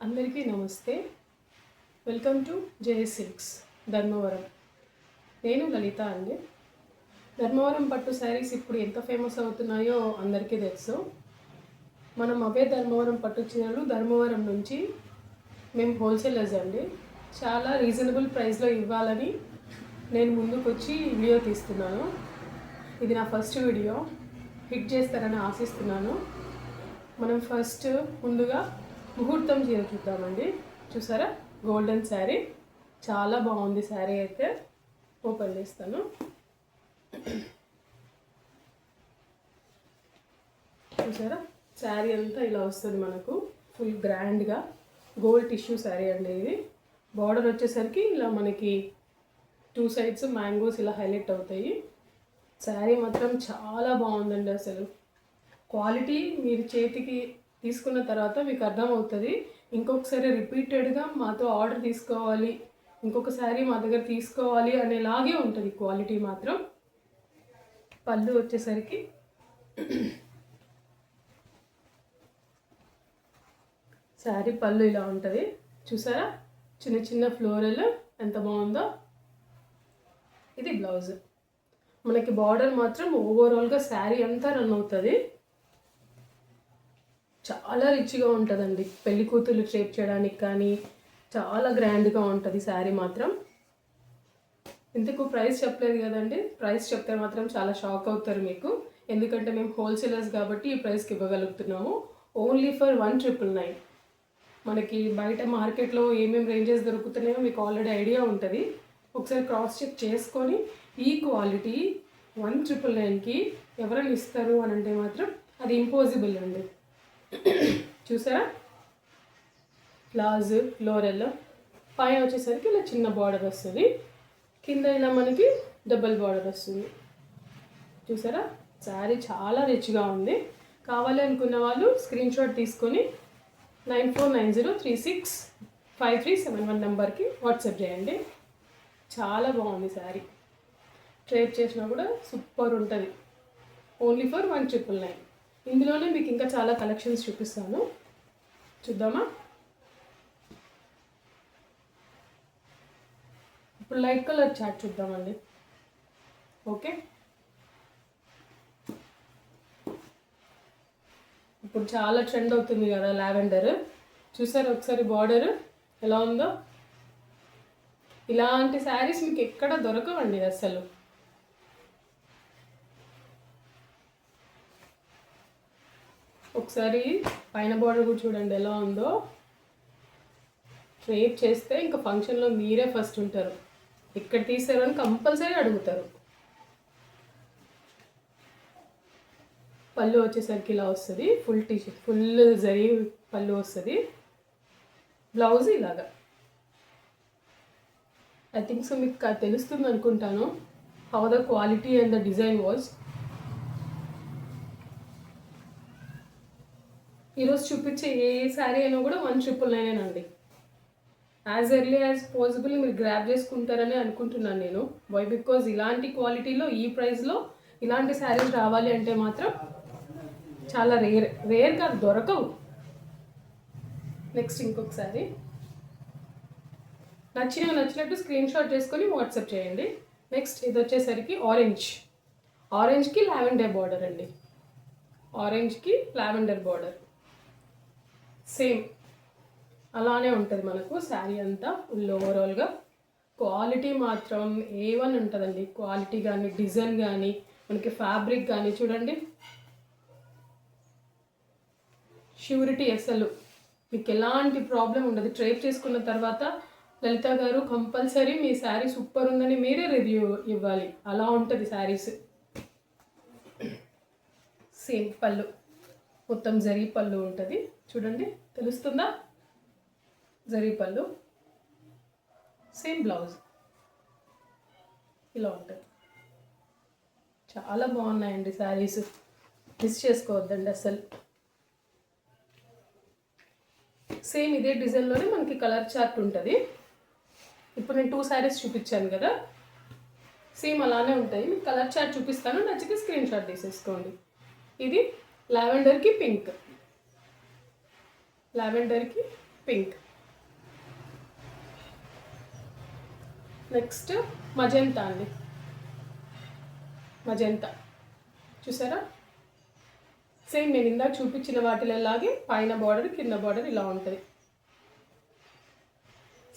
అందరికీ నమస్తే. Welcome to JS silks Dharmavaram. నేను లలిత అండి. ధర్మవరం పట్టు శారీస్ ఇప్పుడు ఎంత ఫేమస్ అవుతున్నాయో అందరికీ తెలుసు. మనం అవే ధర్మవరం పట్టు చీరలు ధర్మవరం నుంచి మేము హోల్సేలర్స్ అండి. చాలా రీజనబుల్ ప్రైస్లో ఇవ్వాలని నేను ముందుకు వచ్చి వీడియో తీస్తున్నాను. ఇది నా ఫస్ట్ వీడియో, హిట్ చేస్తారని ఆశిస్తున్నాను. మనం ఫస్ట్ ముందుగా ముహూర్తం చీర చూద్దామండి. చూసారా, గోల్డెన్ శారీ, చాలా బాగుంది శారీ. అయితే ఓపెన్ చేస్తాను. చూసారా, శారీ అంతా ఇలా వస్తుంది మనకు, ఫుల్ గ్రాండ్గా గోల్డ్ టిష్యూ శారీ అండి. ఇది బార్డర్ వచ్చేసరికి ఇలా మనకి 2 సైడ్స్ మ్యాంగోస్ ఇలా హైలైట్ అవుతాయి. శారీ మాత్రం చాలా బాగుందండి. అసలు క్వాలిటీ మీరు చేతికి తీసుకున్న తర్వాత మీకు అర్థమవుతుంది. ఇంకొకసారి రిపీటెడ్గా మాతో ఆర్డర్ తీసుకోవాలి, ఇంకొకసారి మా దగ్గర తీసుకోవాలి అనేలాగే ఉంటుంది క్వాలిటీ మాత్రం. పళ్ళు వచ్చేసరికి శారీ పళ్ళు ఇలా ఉంటుంది. చూసారా, చిన్న చిన్న ఫ్లోరల్ ఎంత బాగుందో. ఇది బ్లౌజ్. మనకి బార్డర్ మాత్రం ఓవరాల్గా శారీ అంతా రన్ అవుతుంది. చాలా రిచ్గా ఉంటుందండి. పెళ్లి కూతుర్లు షేప్ చేయడానికి కానీ చాలా గ్రాండ్గా ఉంటుంది శారీ మాత్రం. ఇంతకు ప్రైస్ చెప్పలేదు కదండి. ప్రైస్ చెప్తే మాత్రం చాలా షాక్ అవుతారు మీకు. ఎందుకంటే మేము హోల్సేలర్స్ కాబట్టి ఈ ప్రైస్కి ఇవ్వగలుగుతున్నాము. Only for 1,999. మనకి బయట మార్కెట్లో ఏమేమి రేంజెస్ దొరుకుతున్నాయో మీకు ఆల్రెడీ ఐడియా ఉంటుంది. ఒకసారి క్రాస్ చెక్ చేసుకొని ఈ క్వాలిటీ 1,999కి ఎవరైనా ఇస్తారు అని అంటే మాత్రం అది ఇంపాసిబుల్ అండి. చూసారా, ఫ్లవర్స్ ఫ్లోరల్ పైన వచ్చేసరికి ఇలా చిన్న బార్డర్ వస్తుంది, కింద ఇలా మనకి డబల్ బార్డర్ వస్తుంది. చూసారా, శారీ చాలా రిచ్గా ఉంది. కావాలి అనుకున్న వాళ్ళు స్క్రీన్ షాట్ తీసుకొని 9490365371 నెంబర్కి వాట్సాప్ చేయండి. చాలా బాగుంది శారీ. ట్రేప్ చేసినా కూడా సూపర్ ఉంటుంది. Only for 1,999. ఇందులోనే మీకు ఇంకా చాలా కలెక్షన్స్ చూపిస్తాను, చూద్దామా. ఇప్పుడు లైట్ కలర్ చాట్ చూద్దామండి. ఓకే, ఇప్పుడు చాలా ట్రెండ్ అవుతుంది కదా లావెండర్. చూసారు ఒకసారి బార్డర్ ఎలా ఉందో. ఇలాంటి శారీస్ మీకు ఎక్కడ దొరకవండి అసలు. ఒకసారి పైన బార్డర్ కూడా చూడండి ఎలా ఉందో. ట్రేప్ చేస్తే ఇంకా ఫంక్షన్లో మీరే ఫస్ట్ ఉంటారు. ఎక్కడ తీసారు అని కంపల్సరీ అడుగుతారు. పళ్ళు వచ్చేసరికి ఇలా వస్తుంది, ఫుల్ టీషర్ట్ ఫుల్ జరీ పళ్ళు వస్తుంది. బ్లౌజ్ ఇలాగా. ఐ థింక్ సో మీకు తెలుస్తుంది అనుకుంటాను how the quality and the design was. ఈరోజు చూపించే ఏ శారీ అయినా కూడా 1,999 అండి. యాజ్ ఎర్లీ యాజ్ పాసిబుల్ మీరు గ్రాప్ చేసుకుంటారని అనుకుంటున్నాను నేను. వై బికాజ్ ఇలాంటి క్వాలిటీలో ఈ ప్రైస్లో ఇలాంటి శారీస్ రావాలి అంటే మాత్రం చాలా రేర్గా దొరకవు. నెక్స్ట్ ఇంకొక శారీ నచ్చినట్టు స్క్రీన్ షాట్ చేసుకొని వాట్సాప్ చేయండి. నెక్స్ట్ ఇది వచ్చేసరికి ఆరెంజ్కి లావెండర్ బార్డర్ అండి. ఆరెంజ్కి లావెండర్ బార్డర్ సేమ్ అలానే ఉంటుంది మనకు శారీ అంతా. ఫుల్ ఓవరాల్గా క్వాలిటీ మాత్రం A1 ఉంటుందండి. క్వాలిటీ కానీ డిజైన్ కానీ మనకి ఫ్యాబ్రిక్ కానీ చూడండి, ష్యూరిటీ అసలు మీకు ఎలాంటి ప్రాబ్లం ఉండదు. ట్రేప్ చేసుకున్న తర్వాత లలిత గారు కంపల్సరీ మీ శారీ సూపర్ ఉందని మీరే రివ్యూ ఇవ్వాలి. అలా ఉంటుంది శారీస్. సేమ్ పళ్ళు మొత్తం జరీ పళ్ళు ఉంటుంది. చూడండి, తెలుస్తుందా? జరీ పళ్ళు. సేమ్ బ్లౌజ్ ఇలా ఉంటుంది. చాలా బాగున్నాయండి శారీస్, మిస్ చేసుకోవద్దండి అసలు. సేమ్ ఇదే డిజైన్లోనే మనకి కలర్ చార్ట్ ఉంటుంది. ఇప్పుడు నేను 2 శారీస్ చూపించాను కదా, సేమ్ అలానే ఉంటాయి. మీకు కలర్ చార్ట్ చూపిస్తాను, నచ్చితే స్క్రీన్ షాట్ తీసేసుకోండి. ఇది లావెండర్కి పింక్. నెక్స్ట్ మజెంతా అండి, మజెంతా చూసారా? సేమ్ నేను ఇందాక చూపించిన వాటిలాగే పైన బార్డర్ కింద బార్డర్ ఇలా ఉంటుంది.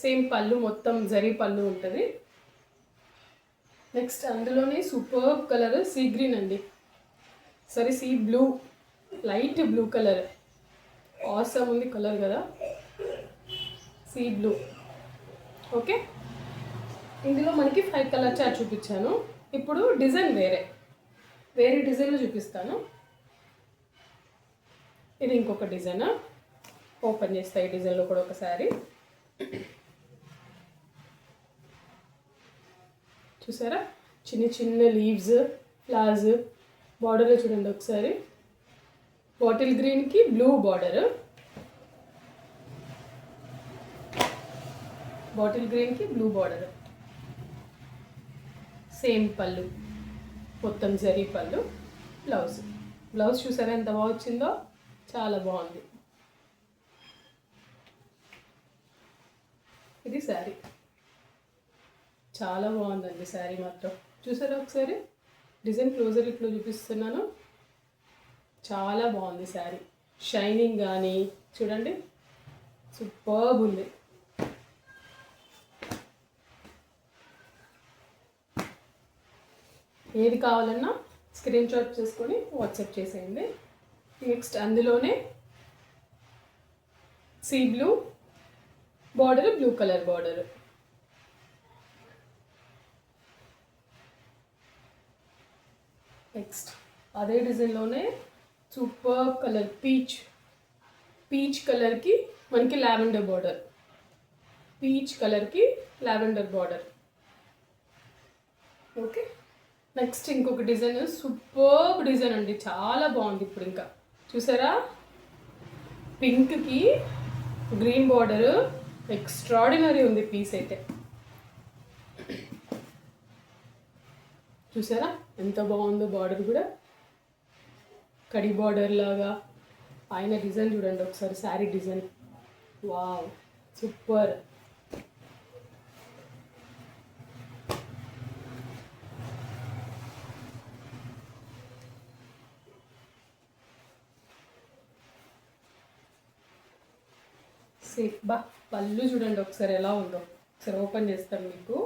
సేమ్ పళ్ళు మొత్తం జరీ పళ్ళు ఉంటుంది. నెక్స్ట్ అందులోనే సూపర్ కలర్ సీ గ్రీన్ అండి, సరే sea blue, light blue colour. Awesome ఉంది కలర్ కదా, సీ బ్లూ. ఓకే, ఇందులో మనకి 5 కలర్ చార్ట్ చూపించాను. ఇప్పుడు డిజైన్ వేరే డిజైన్లో చూపిస్తాను. ఇది ఇంకొక డిజైన్, ఓపెన్ చేస్తాయి ఈ డిజైన్లో కూడా ఒకసారి. చూసారా? చిన్న చిన్న లీవ్స్, ఫ్లవర్స్, బార్డర్లో చూడండి ఒకసారి. బాటిల్ గ్రీన్కి బ్లూ బార్డర్, బాటిల్ గ్రీన్కి బ్లూ బార్డర్. సేమ్ పళ్ళు, మొత్తం జరీ పళ్ళు. బ్లౌజ్ చూసారా ఎంత బాగా వచ్చిందో, చాలా బాగుంది. ఇది శారీ, చాలా బాగుందండి శారీ మాత్రం. చూసారా ఒకసారి డిజైన్ క్లోజర్ ఇట్లా చూపిస్తున్నాను, చాలా బాగుంది శారీ. షైనింగ్ కానీ చూడండి సూపర్బ్ ఉంది. ఏది కావాలన్నా స్క్రీన్ షాట్ చేసుకొని వాట్సాప్ చేసేయండి. నెక్స్ట్ అందులోనే sea blue border, blue colour border. Next అదే డిజైన్లోనే సూపర్ కలర్ పీచ్ కలర్కి మనకి లావెండర్ బార్డర్, పీచ్ కలర్కి లావెండర్ బార్డర్. ఓకే, నెక్స్ట్ ఇంకొక డిజైన్, సూపర్బ్ డిజైన్ అండి, చాలా బాగుంది. ఇప్పుడు ఇంకా చూసారా? పింక్కి గ్రీన్ బార్డర్, ఎక్స్ట్రాడినరీ ఉంది పీస్ అయితే. చూసారా ఎంత బాగుందో బార్డర్ కూడా, కడి బార్డర్ లాగా. పైన డిజైన్ చూడండి ఒకసారి, sari design, wow super. Safe బా, పళ్ళు చూడండి ఒకసారి ఎలా ఉందో, ఒకసారి ఓపెన్ చేస్తాను మీకు.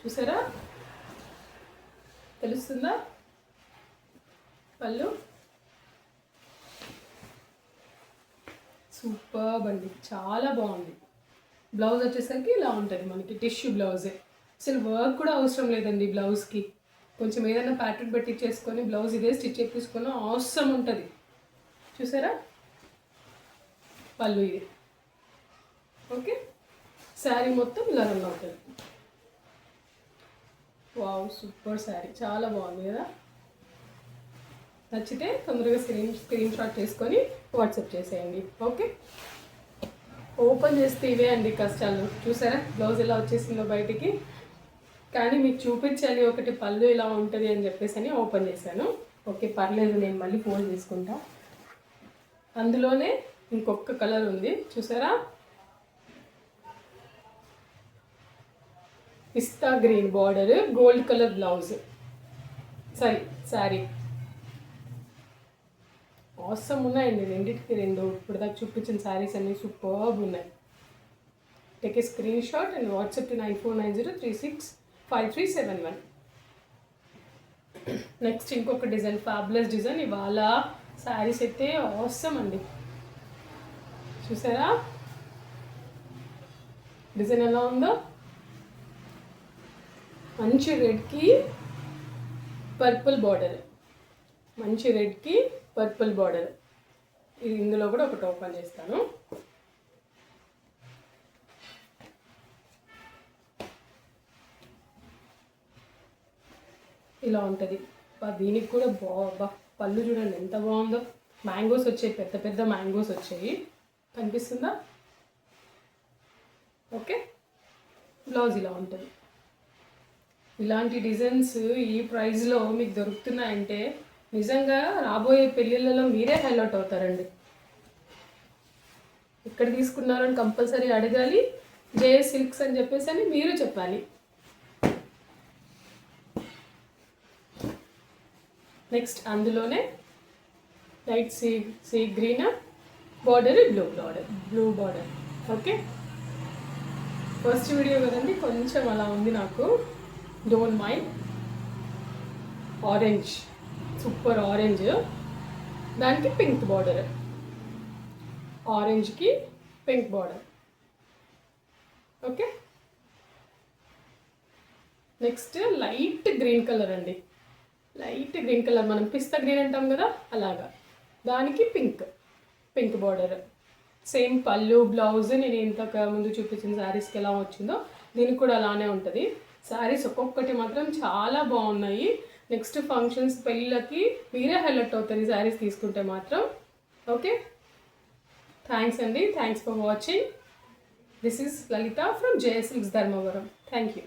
చూసారా? తెలుస్తుందా పళ్ళు? సూపర్బ్ అండి, చాలా బాగుంది. బ్లౌజ్ వచ్చేసరికి ఇలా ఉంటుంది మనకి, టిష్యూ బ్లౌజే. అసలు వర్క్ కూడా అవసరం లేదండి బ్లౌజ్కి. కొంచెం ఏదైనా ప్యాటర్న్ పెట్టి చేసుకొని బ్లౌజ్ ఇదే స్టిచ్ చేపించుకొని అవసరం ఉంటుంది. చూసారా? పళ్ళు ఇది. ఓకే, శారీ మొత్తం ఇలా రన్ అవుతుంది. వావ్ సూపర్ శారీ, చాలా బాగుంది కదా. నచ్చితే తొందరగా స్క్రీన్ షాట్ చేసుకొని వాట్సాప్ చేసేయండి. ఓకే, ఓపెన్ చేస్తే ఇవే అండి కష్టాలు. చూసారా బ్లౌజ్ ఎలా వచ్చేసిందో బయటికి, కానీ మీకు చూపించాలి ఒకటి పళ్ళు ఇలా ఉంటుంది అని చెప్పేసి ఓపెన్ చేశాను. ఓకే పర్లేదు, నేను మళ్ళీ ఫోల్డ్ చేసుకుంటా. అందులోనే ఇంకొక కలర్ ఉంది చూసారా, పిస్తా green border, gold colour blouse, sari. అవసరం ఉన్నాయండి రెండింటికి రెండు. ఇప్పుడు దాకా చూపించిన శారీస్ అన్నీ సూపర్బ్ ఉన్నాయి. Take a screen shot and WhatsApp to 9490365371. Next ఇంకొక డిజైన్, ఫ్యాబులస్ డిజైన్. ఇవాళ శారీస్ అయితే అవసరం అండి. చూసారా డిజైన్ ఎలా ఉందో, మంచి రెడ్కి పర్పుల్ బార్డర్, మంచి రెడ్కి పర్పుల్ బార్డర్. ఇది ఇందులో కూడా ఒకటి ఓపెన్ చేస్తాను. ఇలా ఉంటుంది. దీనికి కూడా పళ్ళు చూడండి ఎంత బాగుందో. మ్యాంగోస్ వచ్చాయి, పెద్ద పెద్ద మ్యాంగోస్ వచ్చాయి, కనిపిస్తుందా? ఓకే, బ్లౌజ్ ఇలా ఉంటుంది. ఇలాంటి డిజైన్స్ ఈ ప్రైస్లో మీకు దొరుకుతున్నాయంటే నిజంగా రాబోయే పెళ్ళిళ్ళలో మీరే హైలైట్ అవుతారండి. ఎక్కడ తీసుకున్నారో అని కంపల్సరీ అడగాలి. జేఎస్ సిల్క్స్ అని చెప్పేసి అని మీరు చెప్పాలి. నెక్స్ట్ అందులోనే light sea green border, blue border. Okay, first video కదండి, కొంచెం అలా ఉంది నాకు, don't mind. Orange, super orange, దానికి పింక్ బార్డర్, ఆరెంజ్కి pink border. Okay, next light green colour అండి, లైట్ గ్రీన్ కలర్, మనం పిస్తా గ్రీన్ అంటాం కదా అలాగా, దానికి పింక్ బార్డర్. సేమ్ పళ్ళు, బ్లౌజ్ నేను ఇంతక ముందు చూపించిన శారీస్కి ఎలా వచ్చిందో దీనికి కూడా అలానే ఉంటుంది. శారీస్ ఒక్కొక్కటి మాత్రం చాలా బాగున్నాయి. నెక్స్ట్ ఫంక్షన్స్, పెళ్ళిళ్ళకి మీరే హైలైట్ అవుతుంది శారీస్ తీసుకుంటే మాత్రం. ఓకే, థ్యాంక్స్ అండి, thanks for watching. This is Lalitha from JS silks Dharmavaram. Thank you.